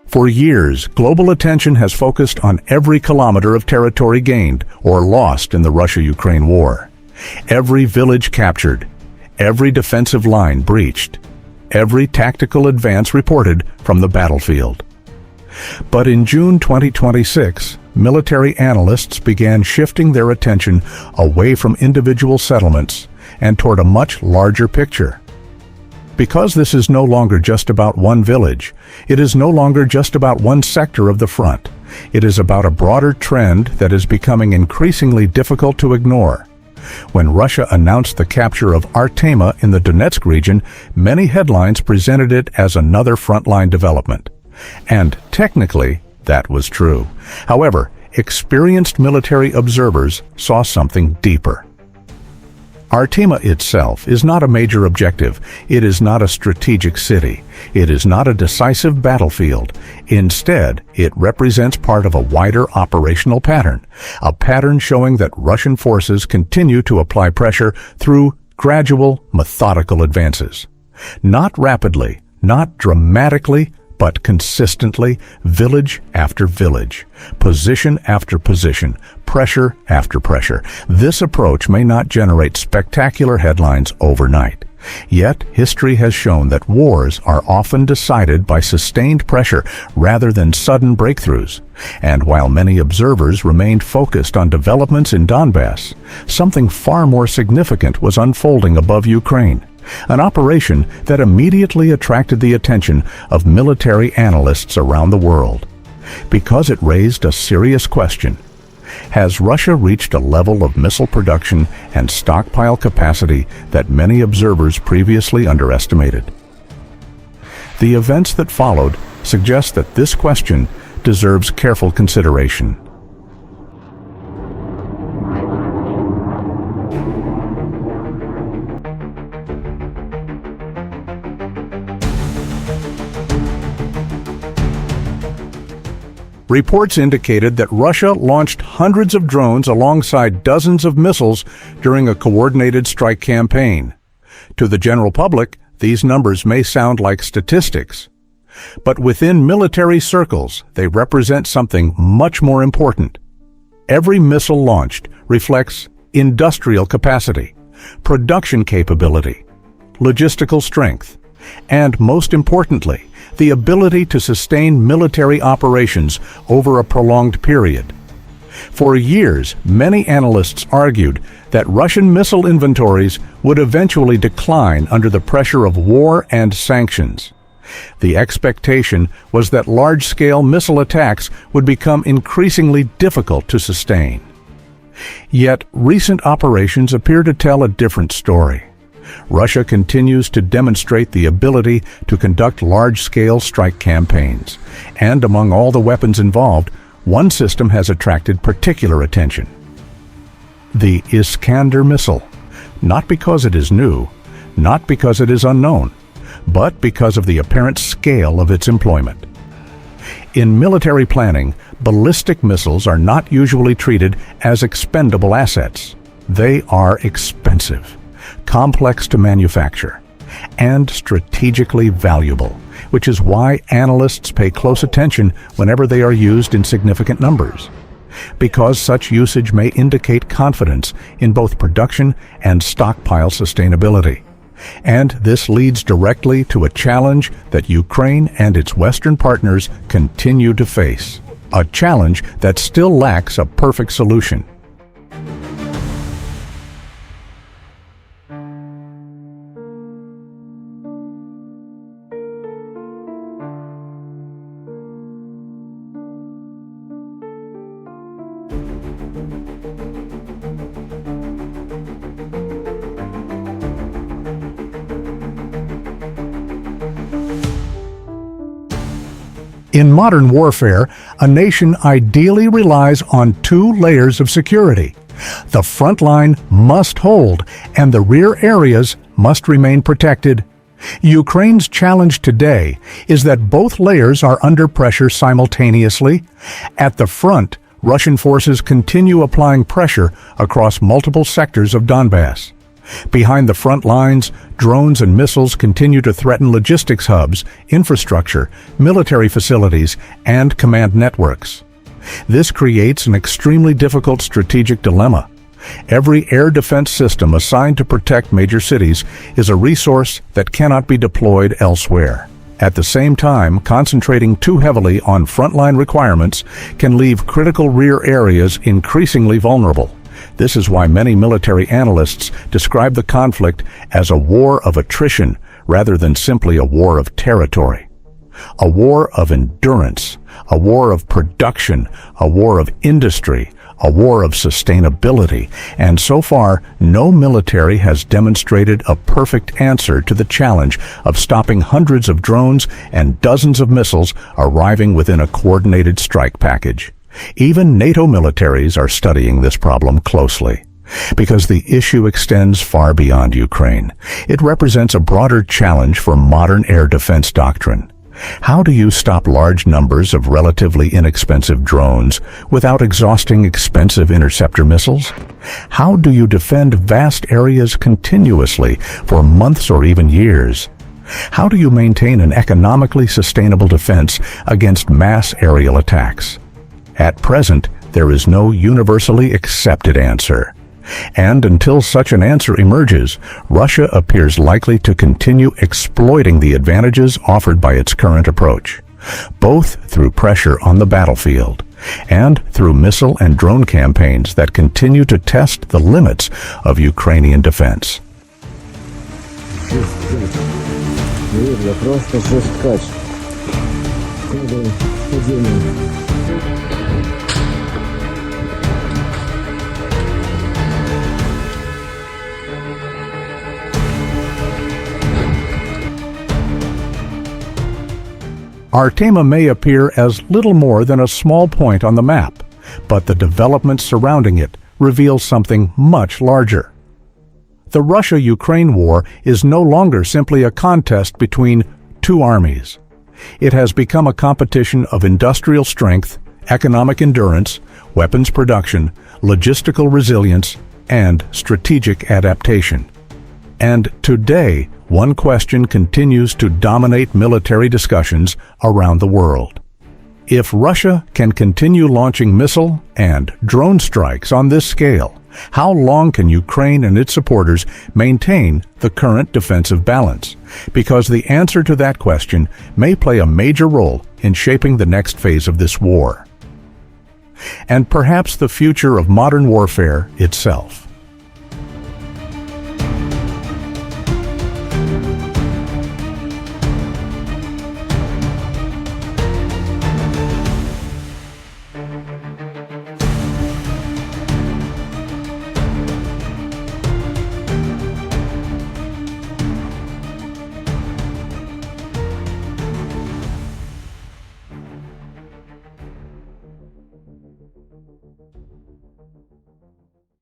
For years, global attention has focused on every kilometer of territory gained or lost in the Russia-Ukraine war. Every village captured, every defensive line breached, every tactical advance reported from the battlefield. But in June 2026, military analysts began shifting their attention away from individual settlements and toward a much larger picture. Because this is no longer just about one village, it is no longer just about one sector of the front. It is about a broader trend that is becoming increasingly difficult to ignore. When Russia announced the capture of Artema in the Donetsk region, many headlines presented it as another frontline development. And technically, that was true. However, experienced military observers saw something deeper. Artema itself is not a major objective. It is not a strategic city. It is not a decisive battlefield. Instead, it represents part of a wider operational pattern, a pattern showing that Russian forces continue to apply pressure through gradual, methodical advances. Not rapidly, not dramatically, but consistently, village after village, position after position, pressure after pressure. This approach may not generate spectacular headlines overnight. Yet, history has shown that wars are often decided by sustained pressure rather than sudden breakthroughs. And while many observers remained focused on developments in Donbas, something far more significant was unfolding above Ukraine. An operation that immediately attracted the attention of military analysts around the world, because it raised a serious question. Has Russia reached a level of missile production and stockpile capacity that many observers previously underestimated? The events that followed suggest that this question deserves careful consideration. Reports indicated that Russia launched hundreds of drones alongside dozens of missiles during a coordinated strike campaign. To the general public, these numbers may sound like statistics. But within military circles, they represent something much more important. Every missile launched reflects industrial capacity, production capability, logistical strength, and most importantly, the ability to sustain military operations over a prolonged period. For years, many analysts argued that Russian missile inventories would eventually decline under the pressure of war and sanctions. The expectation was that large-scale missile attacks would become increasingly difficult to sustain. Yet, recent operations appear to tell a different story. Russia continues to demonstrate the ability to conduct large-scale strike campaigns. And among all the weapons involved, one system has attracted particular attention. The Iskander missile. Not because it is new, not because it is unknown, but because of the apparent scale of its employment. In military planning, ballistic missiles are not usually treated as expendable assets. They are expensive, complex to manufacture, and strategically valuable, which is why analysts pay close attention whenever they are used in significant numbers. Because such usage may indicate confidence in both production and stockpile sustainability. And this leads directly to a challenge that Ukraine and its Western partners continue to face. A challenge that still lacks a perfect solution. In modern warfare, a nation ideally relies on two layers of security. The front line must hold, and the rear areas must remain protected. Ukraine's challenge today is that both layers are under pressure simultaneously. At the front, Russian forces continue applying pressure across multiple sectors of Donbas. Behind the front lines, drones and missiles continue to threaten logistics hubs, infrastructure, military facilities, and command networks. This creates an extremely difficult strategic dilemma. Every air defense system assigned to protect major cities is a resource that cannot be deployed elsewhere. At the same time, concentrating too heavily on frontline requirements can leave critical rear areas increasingly vulnerable. This is why many military analysts describe the conflict as a war of attrition rather than simply a war of territory. A war of endurance, a war of production, a war of industry, a war of sustainability, and so far, no military has demonstrated a perfect answer to the challenge of stopping hundreds of drones and dozens of missiles arriving within a coordinated strike package. Even NATO militaries are studying this problem closely. Because the issue extends far beyond Ukraine, it represents a broader challenge for modern air defense doctrine. How do you stop large numbers of relatively inexpensive drones without exhausting expensive interceptor missiles? How do you defend vast areas continuously for months or even years? How do you maintain an economically sustainable defense against mass aerial attacks? At present, there is no universally accepted answer. And until such an answer emerges, Russia appears likely to continue exploiting the advantages offered by its current approach, both through pressure on the battlefield and through missile and drone campaigns that continue to test the limits of Ukrainian defense. Artema may appear as little more than a small point on the map, but the developments surrounding it reveal something much larger. The Russia-Ukraine war is no longer simply a contest between two armies. It has become a competition of industrial strength, economic endurance, weapons production, logistical resilience, and strategic adaptation. And today, one question continues to dominate military discussions around the world. If Russia can continue launching missile and drone strikes on this scale, how long can Ukraine and its supporters maintain the current defensive balance? Because the answer to that question may play a major role in shaping the next phase of this war. And perhaps the future of modern warfare itself.